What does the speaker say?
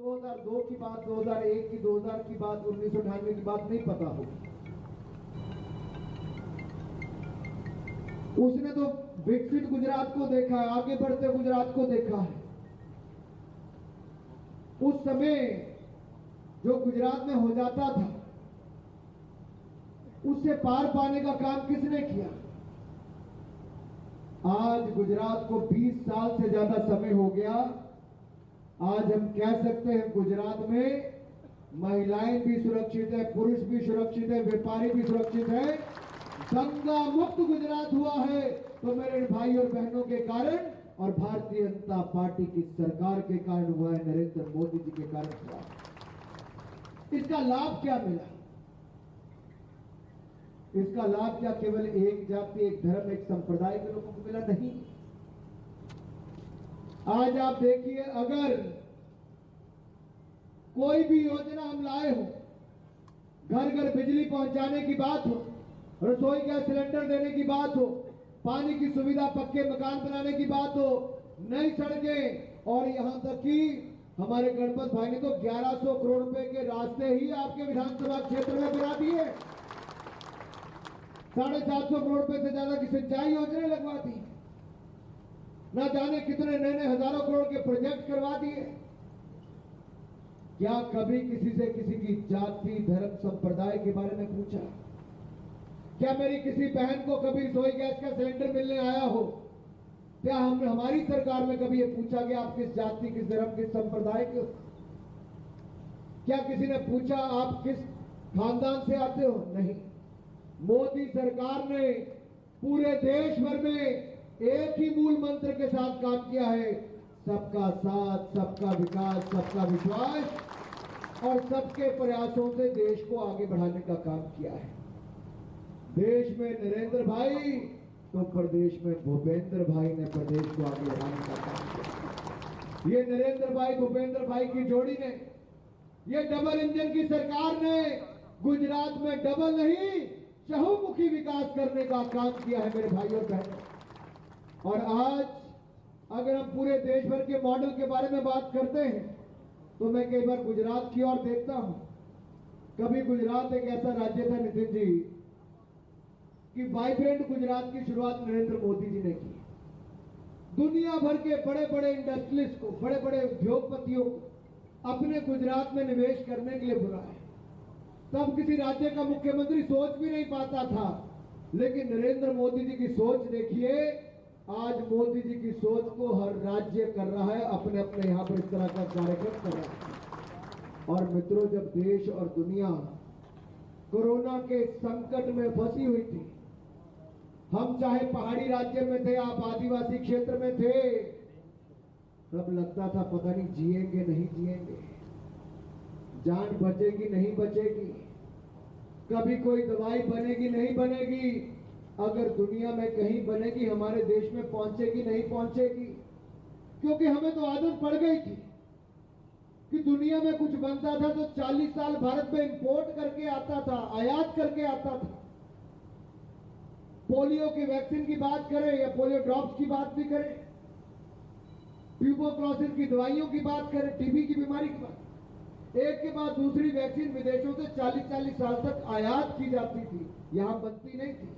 2002 की बात, 2001 की, 2000 की बात, 1998 की बात नहीं पता हो। उसने तो विकसित गुजरात को देखा है, आगे बढ़ते गुजरात को देखा है। उस समय जो गुजरात में हो जाता था, उससे पार पाने का काम किसने किया? आज गुजरात को 20 साल से ज्यादा समय हो गया। आज हम कह सकते हैं गुजरात में महिलाएं भी सुरक्षित है, पुरुष भी सुरक्षित है, व्यापारी भी सुरक्षित है। दंगा मुक्त गुजरात हुआ है तो मेरे भाई और बहनों के कारण और भारतीय जनता पार्टी की सरकार के कारण हुआ है, नरेंद्र मोदी जी के कारण हुआ है। इसका लाभ क्या मिला? इसका लाभ क्या केवल एक जाति, एक धर्म, एक संप्रदाय के लोगों को मिला? नहीं। आज आप देखिए, अगर कोई भी योजना हम लाए हो, घर घर बिजली पहुंचाने की बात हो, रसोई गैस सिलेंडर देने की बात हो, पानी की सुविधा, पक्के मकान बनाने की बात हो, नई सड़कें, और यहां तक कि हमारे गणपत भाई ने तो 1100 करोड़ रुपए के रास्ते ही आपके विधानसभा क्षेत्र में बना दिए। 750 करोड़ रुपए से ज्यादा की सिंचाई योजनाएं लगवा दी, ना जाने कितने नए नए हजारों करोड़ के प्रोजेक्ट करवा दिए। क्या कभी किसी से किसी की जाति, धर्म, संप्रदाय के बारे में पूछा? क्या मेरी किसी बहन को कभी रसोई गैस का सिलेंडर मिलने आया हो? क्या हमने हमारी सरकार में कभी ये पूछा कि आप किस जाति, किस धर्म, किस संप्रदाय के? क्या किसी ने पूछा आप किस खानदान से आते हो? नहीं। मोदी सरकार ने पूरे देश भर में एक ही मूल मंत्र के साथ काम किया है, सबका साथ, सबका विकास, सबका विश्वास, और सबके प्रयासों से देश को आगे बढ़ाने का काम किया है। देश में नरेंद्र भाई तो प्रदेश में भूपेंद्र भाई ने प्रदेश को आगे बढ़ाने का काम किया। ये नरेंद्र भाई, भूपेंद्र भाई की जोड़ी ने, ये डबल इंजन की सरकार ने गुजरात में डबल नहीं, चहुमुखी विकास करने का काम किया है मेरे भाई और बहनों। और आज अगर हम पूरे देश भर के मॉडल के बारे में बात करते हैं तो मैं कई बार गुजरात की ओर देखता हूं। कभी गुजरात एक ऐसा राज्य था, नितिन जी, कि वाइब्रेंट गुजरात की शुरुआत नरेंद्र मोदी जी ने की। दुनिया भर के बड़े बड़े इंडस्ट्रियलिस्ट को, बड़े बड़े उद्योगपतियों को अपने गुजरात में निवेश करने के लिए बुलाया। तब किसी राज्य का मुख्यमंत्री सोच भी नहीं पाता था, लेकिन नरेंद्र मोदी जी की सोच देखिए, आज मोदी जी की सोच को हर राज्य कर रहा है, अपने अपने यहां पर इस तरह का कार्यक्रम कर रहा है। और मित्रों, जब देश और दुनिया कोरोना के संकट में फंसी हुई थी, हम चाहे पहाड़ी राज्य में थे, आप आदिवासी क्षेत्र में थे, तब लगता था पता नहीं जिएंगे नहीं जिएंगे, जान बचेगी नहीं बचेगी, कभी कोई दवाई बनेगी नहीं बनेगी, अगर दुनिया में कहीं बनेगी हमारे देश में पहुंचेगी नहीं पहुंचेगी। क्योंकि हमें तो आदत पड़ गई थी कि दुनिया में कुछ बनता था तो 40 साल भारत में इंपोर्ट करके आता था, आयात करके आता था। पोलियो की वैक्सीन की बात करें या पोलियो ड्रॉप्स की बात भी करें, ट्यूबरक्लोसिस की दवाइयों की बात करें, टीबी की बीमारी की बात, एक के बाद दूसरी वैक्सीन विदेशों से 40-40 साल तक आयात की जाती थी, यहां बनती नहीं थी।